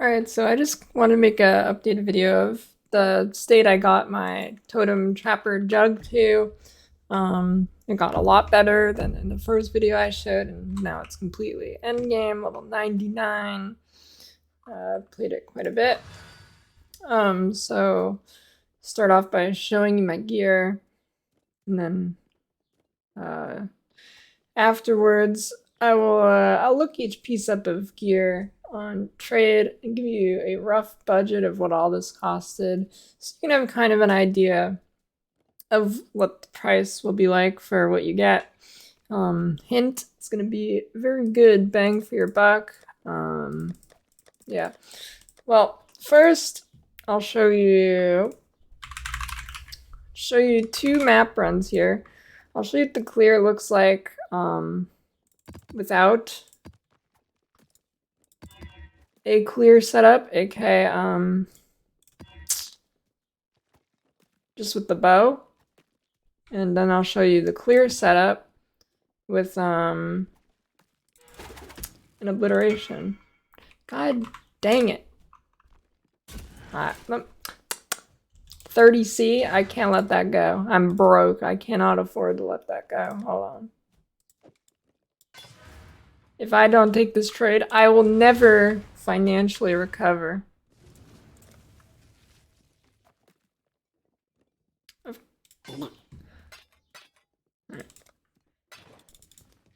Alright, so I just want to make a updated video of the state I got my Totem Trapper Jug to. It got a lot better than in the first video I showed, and now it's completely endgame, level 99. Played it quite a bit. So start off by showing you my gear, and then afterwards I'll look each piece up of gear on trade and give you a rough budget of what all this costed, so you can have kind of an idea of what the price will be like for what you get. Hint, it's gonna be very good bang for your buck. Yeah. Well, first I'll show you two map runs here. I'll show you what the clear looks like without a clear setup, aka just with the bow. And then I'll show you the clear setup with an obliteration. God dang it. 30C, I can't let that go. I'm broke. I cannot afford to let that go. Hold on. If I don't take this trade, I will never financially recover.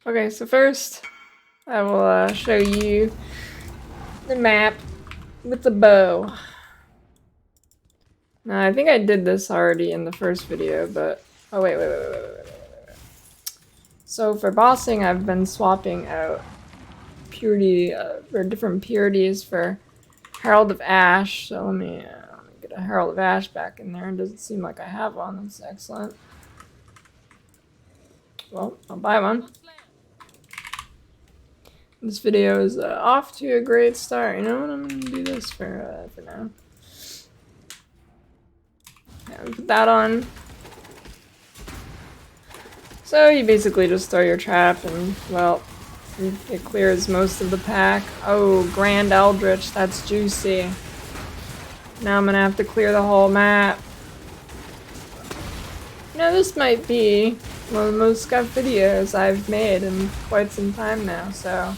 Okay, so first I will show you the map with the bow. Now, I think I did this already in the first video, but oh wait. So for bossing, I've been swapping out purity or different purities for Herald of Ash. So let me get a Herald of Ash back in there. It doesn't seem like I have one. That's excellent. Well, I'll buy one. This video is off to a great start. You know what? I'm gonna do this for now. Yeah, put that on. So you basically just throw your trap and, well, it clears most of the pack. Oh, Grand Eldritch, that's juicy. Now I'm gonna have to clear the whole map. You know, this might be one of the most scuffed videos I've made in quite some time now, so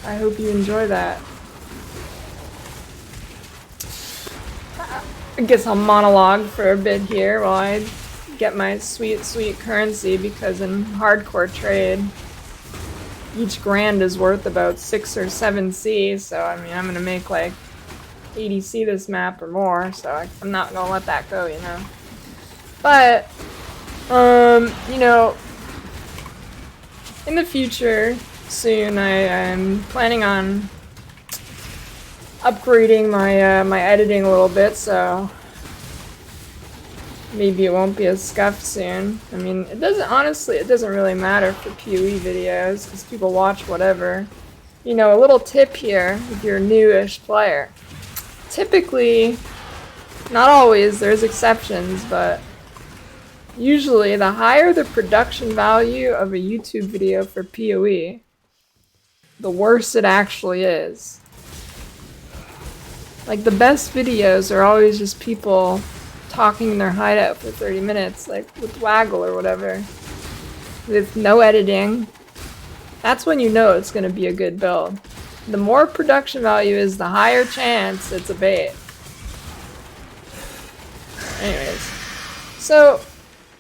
I hope you enjoy that. I guess I'll monologue for a bit here while I get my sweet currency, because in hardcore trade, each grand is worth about 6 or 7 C, so I mean, I'm gonna make like 80 C this map or more, so I'm not gonna let that go, you know. But, you know, in the future, soon, I'm planning on upgrading my my editing a little bit, so maybe it won't be as scuffed soon. I mean, it doesn't really matter for PoE videos, because people watch whatever. You know, a little tip here if you're a newish player. Typically, not always, there's exceptions, but usually the higher the production value of a YouTube video for PoE, the worse it actually is. Like, the best videos are always just people talking in their hideout for 30 minutes, like with Waggle or whatever, with no editing. That's when you know it's going to be a good build. The more production value is, the higher chance it's a bait. Anyways, so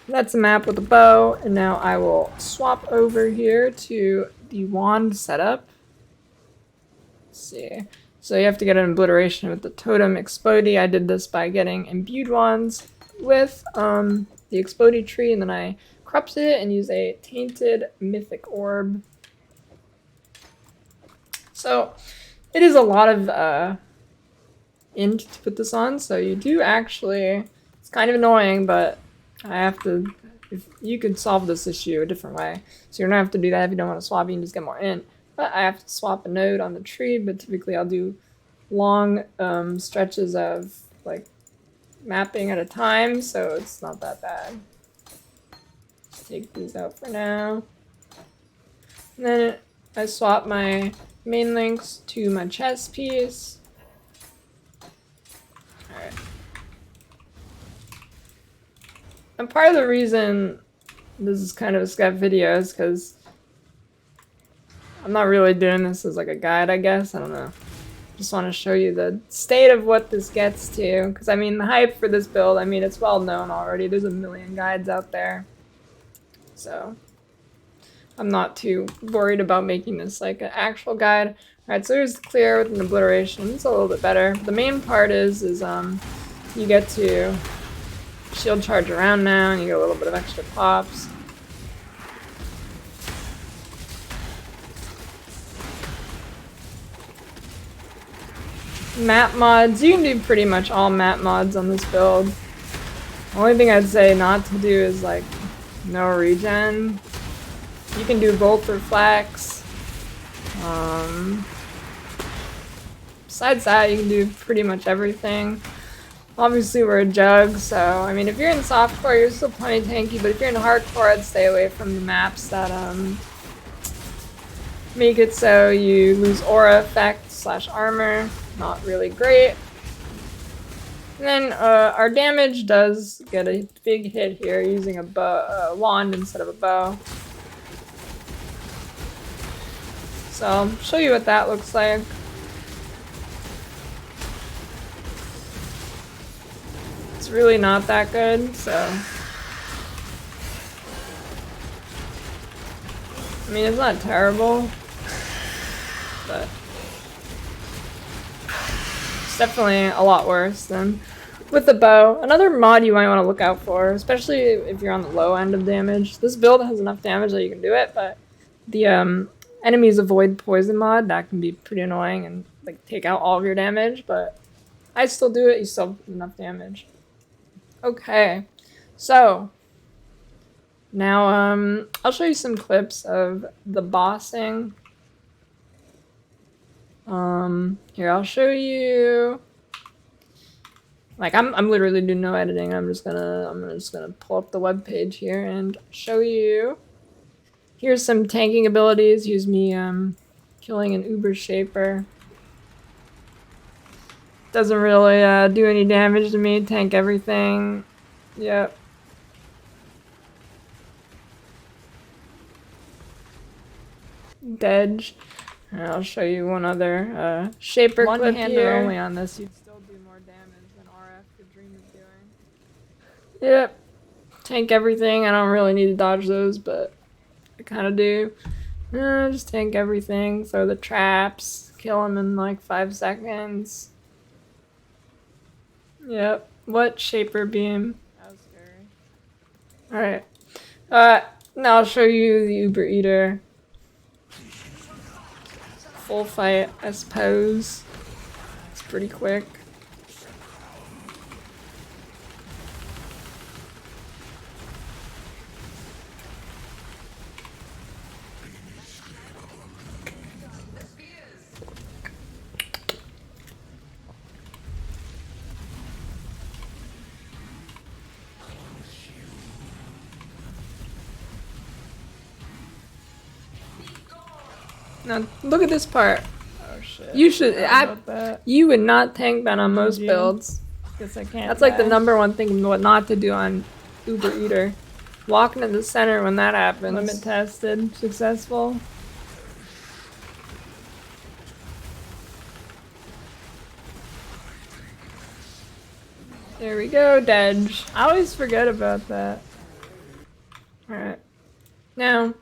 that's a map with a bow, and now I will swap over here to the wand setup. Let's see. So you have to get an obliteration with the Totem Explodey. I did this by getting imbued wands with the Explodey tree, and then I corrupted it and used a tainted mythic orb. So it is a lot of int to put this on, so you do actually, it's kind of annoying, but I have to, if you could solve this issue a different way. So you don't have to do that if you don't want to swap, you can just get more int. But I have to swap a node on the tree, but typically I'll do long stretches of like mapping at a time, so it's not that bad. Just take these out for now. And then I swap my main links to my chest piece. Alright. And part of the reason this is kind of a scuffed video is because I'm not really doing this as like a guide, I guess. I don't know. Just want to show you the state of what this gets to. Because, I mean, the hype for this build, I mean, it's well known already. There's a million guides out there. So, I'm not too worried about making this like an actual guide. Alright, so here's the clear with an obliteration. It's a little bit better. The main part is you get to shield charge around now, and you get a little bit of extra pops. Map mods, you can do pretty much all map mods on this build. The only thing I'd say not to do is like no regen. You can do Volt Reflex. Besides that, you can do pretty much everything. Obviously, we're a JUGG, so I mean, if you're in softcore, you're still plenty tanky. But if you're in hardcore, I'd stay away from the maps that make it so you lose aura effect / armor. Not really great. And then our damage does get a big hit here using a wand instead of a bow. So I'll show you what that looks like. It's really not that good, so. I mean, it's not terrible, but it's definitely a lot worse than with the bow. Another mod you might want to look out for, especially if you're on the low end of damage. This build has enough damage that you can do it, but the enemies avoid poison mod, that can be pretty annoying and like take out all of your damage, but I still do it, you still have enough damage. Okay, so now I'll show you some clips of the bossing. Here, I'll show you. Like I'm literally doing no editing. I'm just gonna pull up the web page here and show you. Here's some tanking abilities. Here's me killing an Uber Shaper. Doesn't really do any damage to me. Tank everything. Yep. Dedge. And I'll show you one other Shaper clip here. One-hander only on this, you'd still do more damage than RF could dream of doing. Yep. Tank everything. I don't really need to dodge those, but I kind of do. Just tank everything. Throw the traps. Kill them in like 5 seconds. Yep. What Shaper beam? That was scary. Alright. Now I'll show you the Uber Eater. Full fight, I suppose. It's pretty quick. Now look at this part. Oh shit. You should. You would not tank that on most builds. Guess I can't. That's like the #1 thing what not to do on Uber Eater. Walking in the center when that happens. Limit tested, successful. There we go, Dedge. I always forget about that. Alright. Now,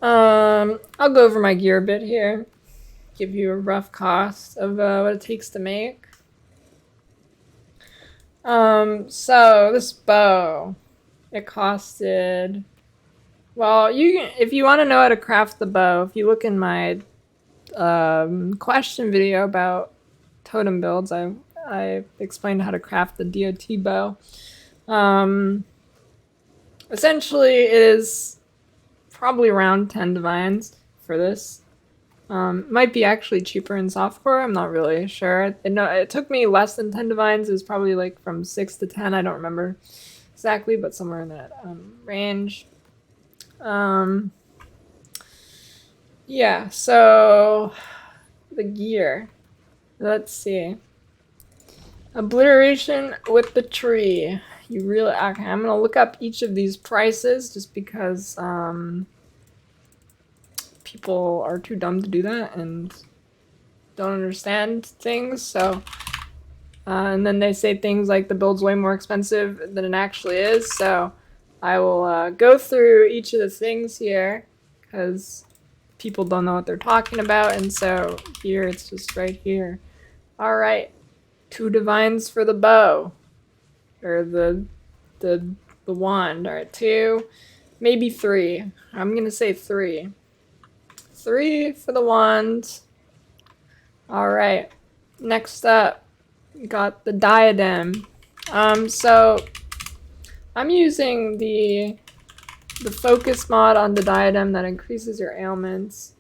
I'll go over my gear a bit here. Give you a rough cost of what it takes to make. So this bow, it costed. Well, if you want to know how to craft the bow, if you look in my question video about Totem builds, I explained how to craft the DOT bow. Essentially, it is probably around 10 divines for this. Might be actually cheaper in softcore. I'm not really sure. It took me less than 10 divines. It was probably like from 6 to 10. I don't remember exactly, but somewhere in that range. Yeah, so the gear. Let's see. Obliteration with the tree. You really... Okay, I'm gonna look up each of these prices just because people are too dumb to do that and don't understand things, so... and then they say things like the build's way more expensive than it actually is, so I will go through each of the things here, because people don't know what they're talking about, and so here it's just right here. Alright, 2 divines for the bow, or the wand. Alright, 2, maybe 3. I'm gonna say 3. 3 for the wand. Alright, next up, we got the diadem. So I'm using the focus mod on the diadem that increases your ailments.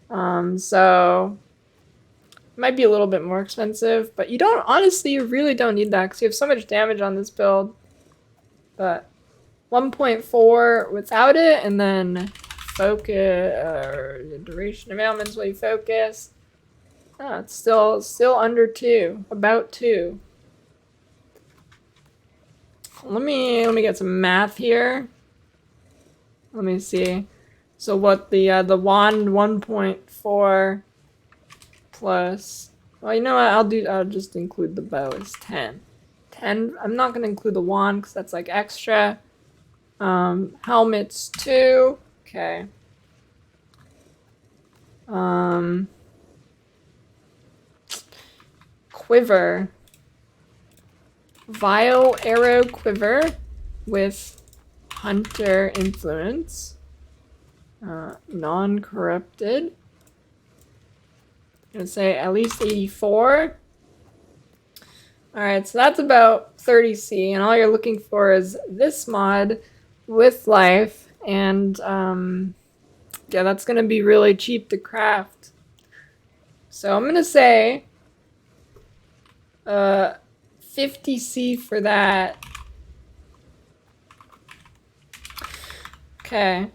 So it might be a little bit more expensive, but you don't, honestly, you really don't need that because you have so much damage on this build. But 1.4 without it, and then focus, the duration of ailments while you focus. Oh, it's still under 2, about 2. Let me get some math here. Let me see. So what the wand 1.4 plus, well, you know what, I'll just include the bow as 10. 10, I'm not gonna include the wand because that's like extra. Helmets 2, okay. Quiver. Vile arrow quiver with hunter influence. Non-corrupted. I'm gonna say at least 84. Alright, so that's about 30C, and all you're looking for is this mod with life, and yeah, that's gonna be really cheap to craft. So I'm gonna say 50C for that. Okay.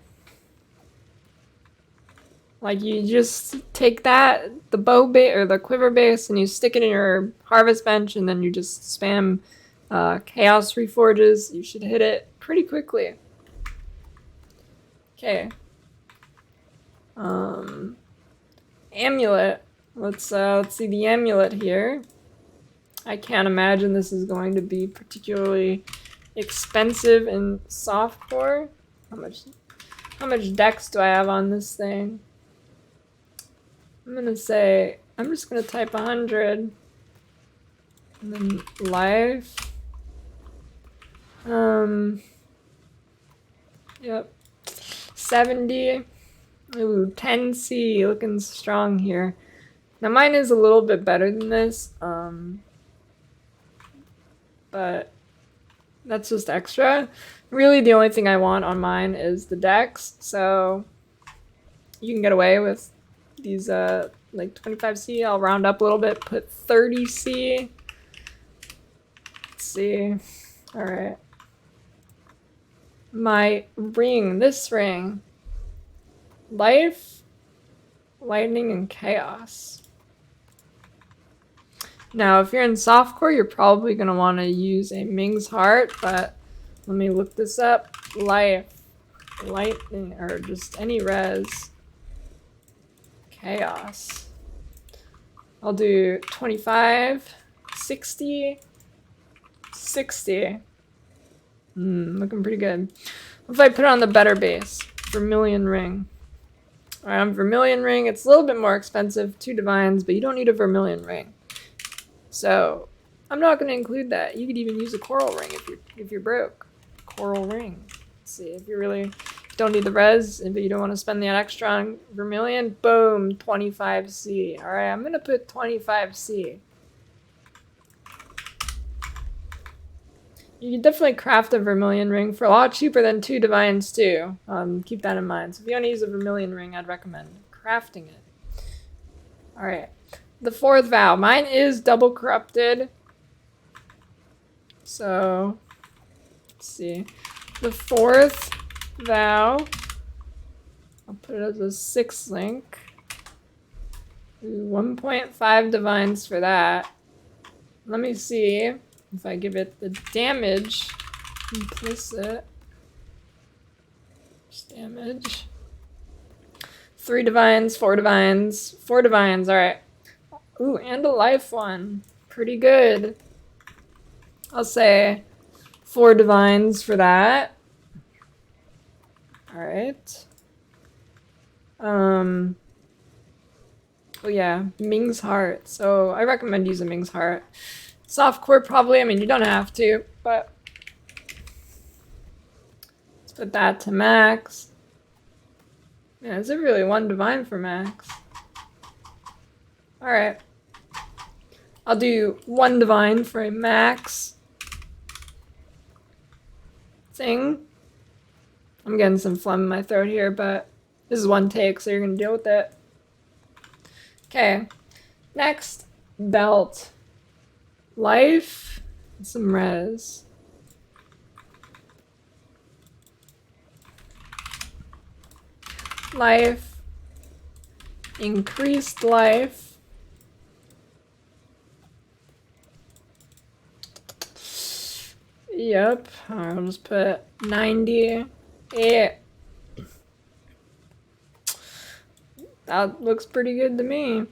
Like, you just take that, the bow base, or the quiver base, and you stick it in your harvest bench, and then you just spam chaos reforges. You should hit it pretty quickly. Okay. Amulet. Let's see the amulet here. I can't imagine this is going to be particularly expensive in softcore. How much dex do I have on this thing? I'm gonna say, I'm just gonna type 100. And then life. Yep. 70. Ooh, 10C, looking strong here. Now mine is a little bit better than this, but that's just extra. Really the only thing I want on mine is the dex, so you can get away with these like 25C. I'll round up a little bit, put 30C. Let's see. Alright. My ring, this ring. Life, lightning, and chaos. Now, if you're in softcore, you're probably going to want to use a Ming's Heart, but let me look this up. Life, lightning, or just any res. Chaos. I'll do 25, 60, 60. Looking pretty good. What if I put on the better base? Vermilion ring. Alright, on Vermilion ring, it's a little bit more expensive, 2 divines, but you don't need a Vermilion ring. So, I'm not going to include that. You could even use a coral ring if you're broke. Coral ring. Let's see, if you really don't need the res, but you don't want to spend the extra on Vermilion, boom, 25C. Alright, I'm going to put 25C. You can definitely craft a Vermilion ring for a lot cheaper than 2 divines too. Keep that in mind. So if you want to use a Vermilion ring, I'd recommend crafting it. Alright. The 4th vow. Mine is double corrupted. So, let's see. The 4th vow. I'll put it as a 6th link. Ooh, 1.5 divines for that. Let me see if I give it the damage implicit. Just damage. 3 divines, 4 divines, 4 divines, alright. Ooh, and a life one. Pretty good. I'll say 4 divines for that. Alright. Oh yeah, Ming's Heart. So I recommend using Ming's Heart. Softcore probably, I mean you don't have to, but let's put that to max. Man, is it really 1 divine for max? Alright. I'll do 1 divine for a max thing. I'm getting some phlegm in my throat here, but this is 1 take, so you're gonna deal with it. Okay. Next, belt. Life, and some res. Life, increased life. Yep, I'll just put 98. That looks pretty good to me.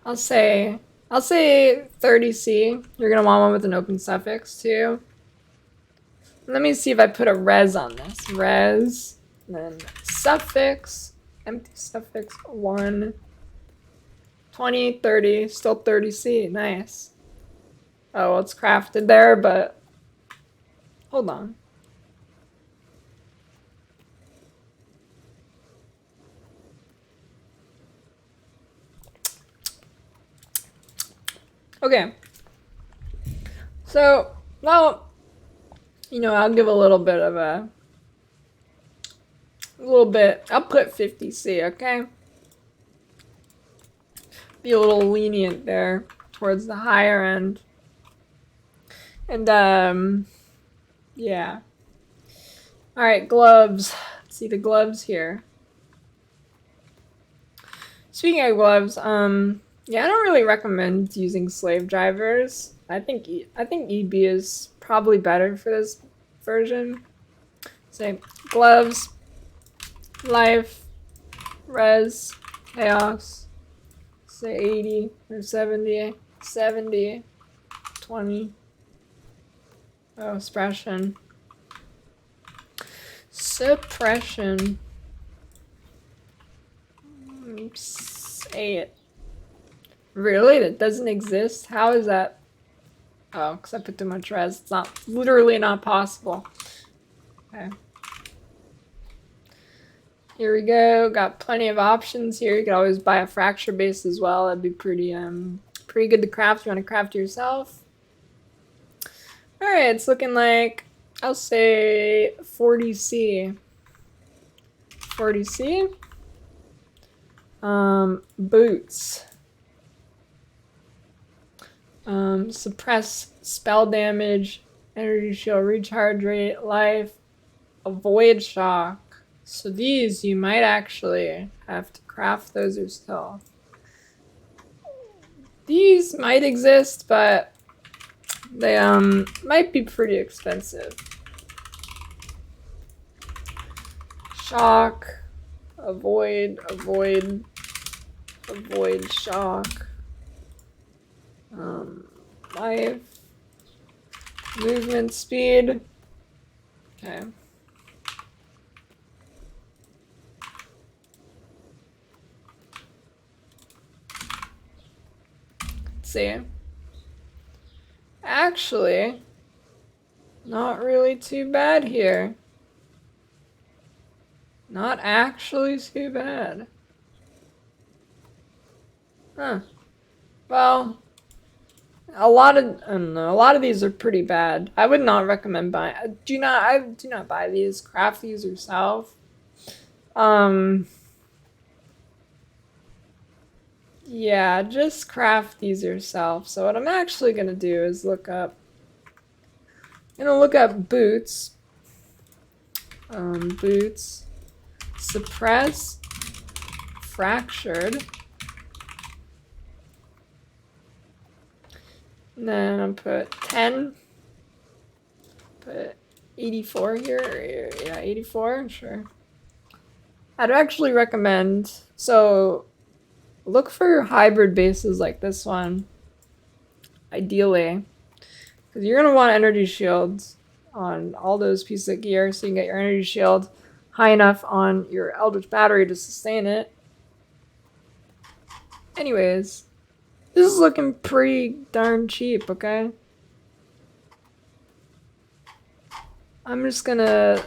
I'll say 30C. You're gonna want one with an open suffix too. Let me see if I put a res on this. Res, then suffix, empty suffix 1, 20, 30, still 30C. Nice. Oh, well, it's crafted there, but hold on. Okay. So, well, you know, I'll give a little bit of a little bit. I'll put 50C, okay? Be a little lenient there towards the higher end. And, yeah. Alright, gloves. Let's see the gloves here. Speaking of gloves, yeah, I don't really recommend using slave drivers. I think EB is probably better for this version. Say gloves, life, res, chaos. Say 80 or 70, 70, 20. Oh, suppression. Suppression. Say it. Really? That doesn't exist? How is that? Oh, because I put too much res. It's not literally not possible. Okay. Here we go. Got plenty of options here. You could always buy a fracture base as well. That'd be pretty good to craft. You want to craft yourself. Alright, it's looking like I'll say 40C. 40C. Boots. Suppress spell damage, energy shield, recharge rate, life, avoid shock. So these you might actually have to craft those yourself. These might exist, but they might be pretty expensive. Shock, avoid shock. Life, movement speed. Okay. Let's see. Actually, not really too bad here. Not actually too bad. Huh. Well, a lot of these are pretty bad. I would not recommend buying. I do not buy these. Craft these yourself. Yeah, just craft these yourself. So what I'm actually gonna do is look up boots. Boots. Suppress fractured. And then I'll put 10. Put 84 here. Yeah, 84, sure. I'd actually recommend, so look for hybrid bases like this one, ideally. Because you're going to want energy shields on all those pieces of gear so you can get your energy shield high enough on your Eldritch Battery to sustain it. Anyways, this is looking pretty darn cheap, okay? I'm just gonna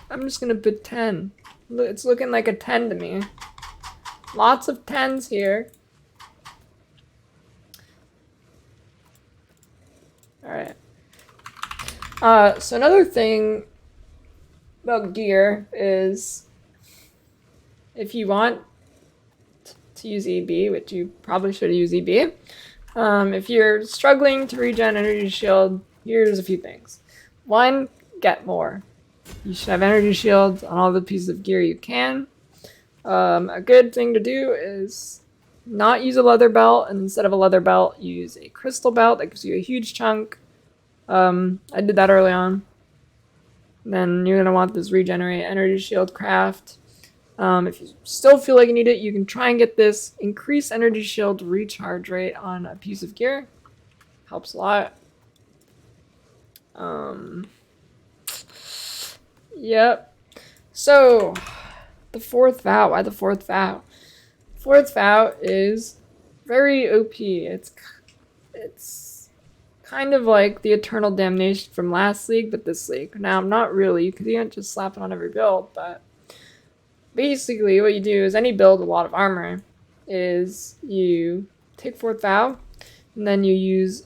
put 10. It's looking like a 10 to me. Lots of 10s here. Alright. So another thing about gear is if you want to use EB, which you probably should use EB, if you're struggling to regen energy shield, here's a few things. One, get more. You should have energy shields on all the pieces of gear you can. A good thing to do is not use a leather belt, and instead of a leather belt, use a crystal belt that gives you a huge chunk. I did that early on. Then you're going to want this regenerate energy shield craft. If you still feel like you need it, you can try and get this increase energy shield recharge rate on a piece of gear. Helps a lot. Yep. So, the fourth vow. Why the fourth vow? Fourth vow is very OP. It's kind of like the Eternal Damnation from last league, but this league. Now, not really, because you can't just slap it on every build, but basically what you do is any build with a lot of armor is you take fourth vow, and then you use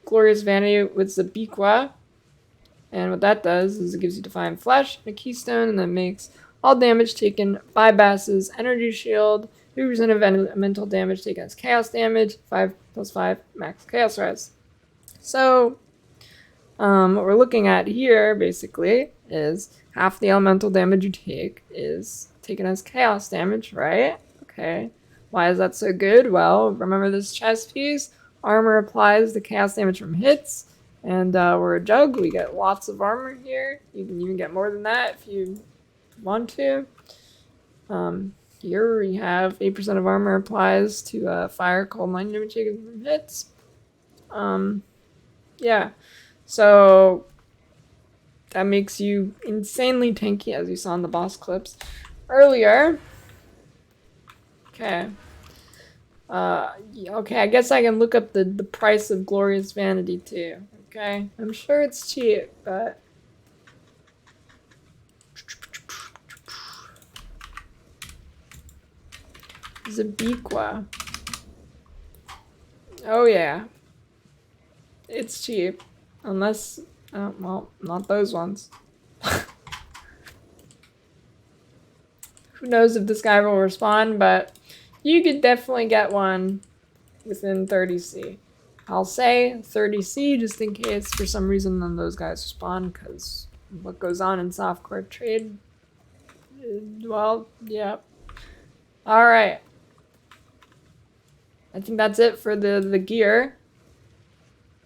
Glorious Vanity with Zabiqua. And what that does is it gives you Divine Flesh and a Keystone, and then makes all damage taken by Bass's energy shield, 3% of elemental damage taken as chaos damage, 5+5 max chaos res. So, what we're looking at here, basically, is half the elemental damage you take is taken as chaos damage, right? Okay. Why is that so good? Well, remember this chest piece? Armor applies the chaos damage from hits. And we're a jug. We get lots of armor here. You can even get more than that if you want to. Here we have 8% of armor applies to fire, cold, lightning damage taken from hits. Yeah. So that makes you insanely tanky, as you saw in the boss clips earlier. Okay. Okay, I guess I can look up the price of Glorious Vanity too. Okay, I'm sure it's cheap, but Zabiqua. Oh yeah, it's cheap, unless well, not those ones. Who knows if this guy will respond, but you could definitely get one within 30C. I'll say 30C just in case for some reason none of those guys respond, because what goes on in softcore trade, well, yeah. Alright. I think that's it for the gear.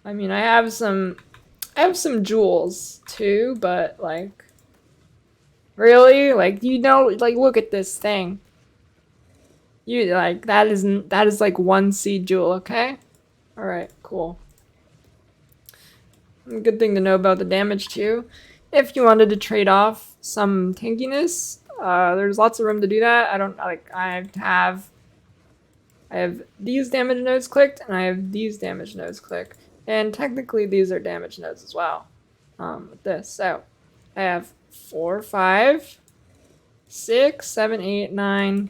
I mean, I have some jewels too, but like, really? Like, you know, like, look at this thing. You, like, that is like 1C jewel, okay? Alright, cool. Good thing to know about the damage too. If you wanted to trade off some tankiness, there's lots of room to do that. I have these damage nodes clicked, and I have these damage nodes clicked. And technically these are damage nodes as well. With this. So I have 4, 5, 6, 7, 8, 9,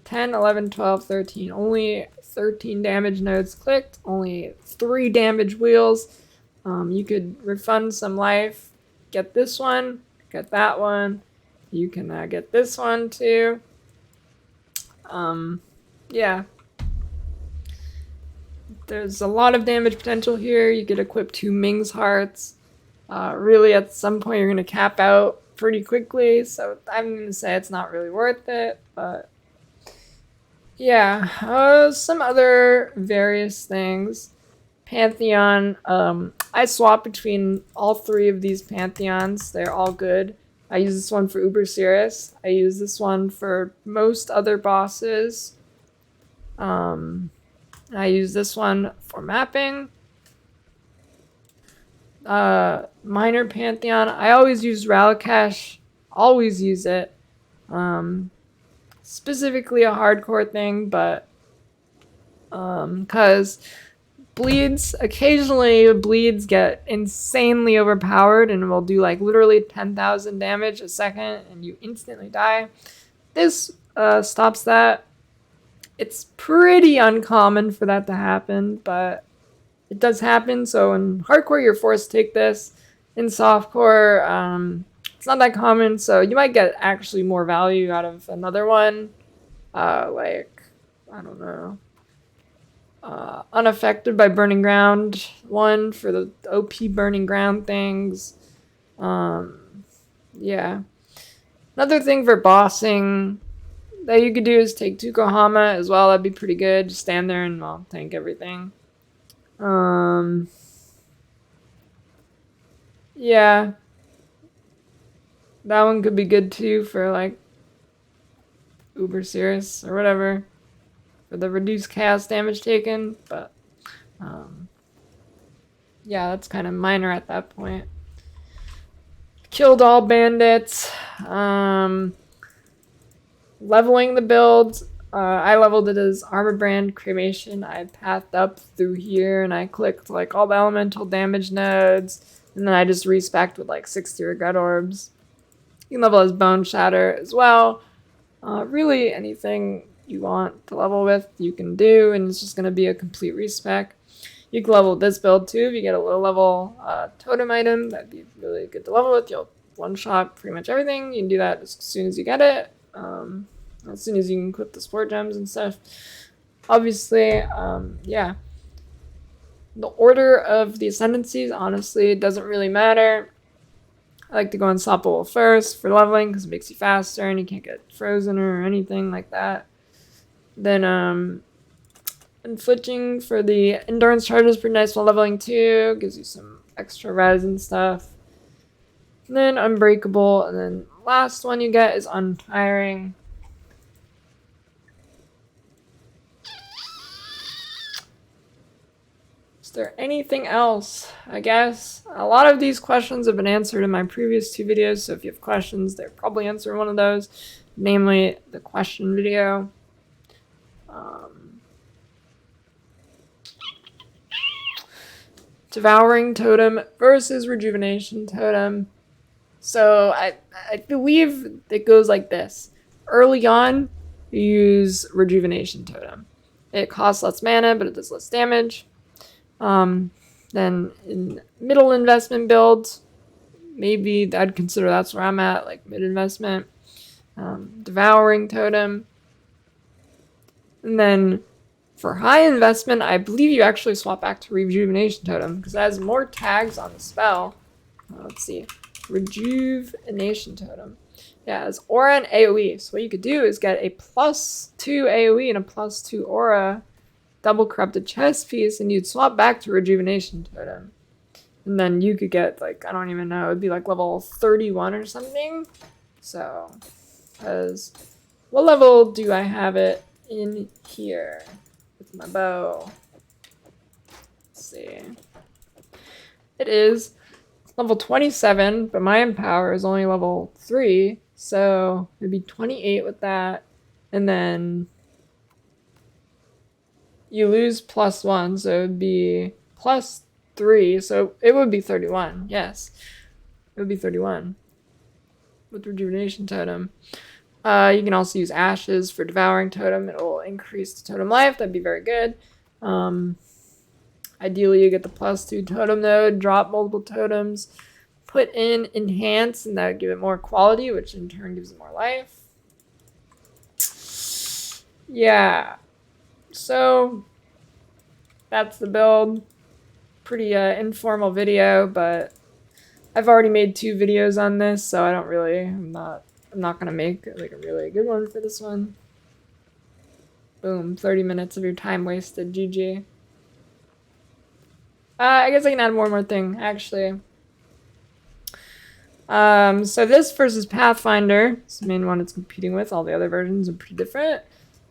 10, 11, 12, 13. Only 13 damage nodes clicked, only 3 damage wheels. You could refund some life, get this one, get that one. You can get this one too. Yeah. There's a lot of damage potential here. You could equip 2 Ming's Hearts. Really, at some point, you're going to cap out pretty quickly, so I'm going to say it's not really worth it, but Yeah, some other various things. Pantheon, I swap between all three of these Pantheons. They're all good. I use this one for Uber Serious. I use this one for most other bosses. Um, I use this one for mapping. Minor Pantheon, I always use Ralacash. Always use it. Specifically a hardcore thing, but because occasionally bleeds get insanely overpowered and will do like literally 10,000 damage a second and you instantly die. This stops that. It's pretty uncommon for that to happen, but it does happen. So in hardcore, you're forced to take this. In softcore, it's not that common, so you might get actually more value out of another one. Like, I don't know. Unaffected by burning ground one for the OP burning ground things. Yeah. Another thing for bossing that you could do is take Tukohama as well. That'd be pretty good. Just stand there and I'll tank everything. Yeah. That one could be good too for like Uber Serious or whatever. For the reduced chaos damage taken, but yeah, that's kind of minor at that point. Killed all bandits. Leveling the build. I leveled it as Armor Brand Cremation. I pathed up through here and I clicked like all the elemental damage nodes. And then I just respec'd with like 60 regret orbs. You can level as Bone Shatter as well. Really anything you want to level with, you can do, and it's just going to be a complete respec. You can level this build too if you get a low level totem item. That'd be really good to level with. You'll one-shot pretty much everything. You can do that as soon as you get it. As soon as you can equip the sport gems and stuff. Obviously, yeah. The order of the ascendancies, honestly, it doesn't really matter. I like to go unstoppable first for leveling because it makes you faster and you can't get frozen or anything like that. Then inflicting for the endurance charge is pretty nice while leveling too. Gives you some extra res and stuff. And then unbreakable, and then last one you get is untiring. Is there anything else? I guess a lot of these questions have been answered in my previous two videos, so if you have questions, they're probably answering one of those, namely the question video. Devouring Totem versus Rejuvenation Totem. So I believe it goes like this. Early on, you use Rejuvenation Totem. It costs less mana, but it does less damage. Then in middle investment builds, maybe I'd consider that's where I'm at, like mid investment. Devouring Totem. And then for high investment, I believe you actually swap back to Rejuvenation Totem because it has more tags on the spell. Let's see. Rejuvenation Totem. Yeah, it's aura and AoE. So what you could do is get a +2 AoE and a +2 aura double corrupted chest piece, and you'd swap back to Rejuvenation Totem. And then you could get, like, I don't even know, it'd be like level 31 or something. So, because what level do I have it in here with my bow? Let's see. It is level 27, but my Empower is only level 3, so it'd be 28 with that. And then you lose +1, so it would be +3, so it would be 31. Yes, it would be 31 with Rejuvenation Totem. You can also use Ashes for Devouring Totem. It will increase the totem life. That'd be very good. Ideally, you get the +2 totem node, drop multiple totems, put in Enhance, and that would give it more quality, which in turn gives it more life. Yeah. So that's the build. Pretty informal video, but I've already made 2 videos on this, so I'm not gonna make like a really good one for this one. Boom, 30 minutes of your time wasted. GG. I guess I can add one more thing, actually. So this versus Pathfinder, it's the main one it's competing with. All the other versions are pretty different.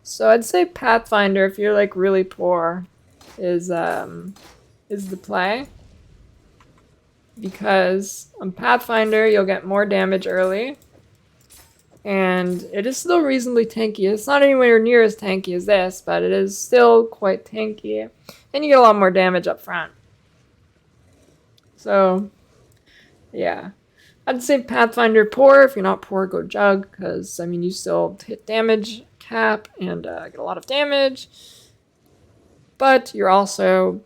So I'd say Pathfinder, if you're like really poor, is the play. Because on Pathfinder, you'll get more damage early. And it is still reasonably tanky. It's not anywhere near as tanky as this, but it is still quite tanky. And you get a lot more damage up front. So, yeah. I'd say Pathfinder poor. If you're not poor, go JUGG. Because, I mean, you still hit damage cap and get a lot of damage. But you're also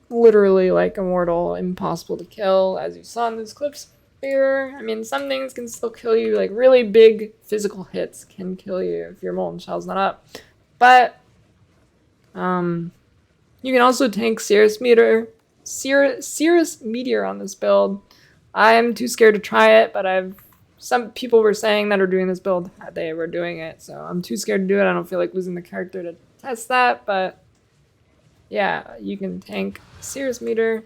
literally like Immortal, impossible to kill, as you saw in these clips here. I mean, some things can still kill you, like really big physical hits can kill you if your Molten Shell's not up. But you can also tank Cirrus Meteor on this build. I'm too scared to try it, but some people were saying that are doing this build, they were doing it, so I'm too scared to do it. I don't feel like losing the character to test that, but yeah, you can tank Cirrus Meteor.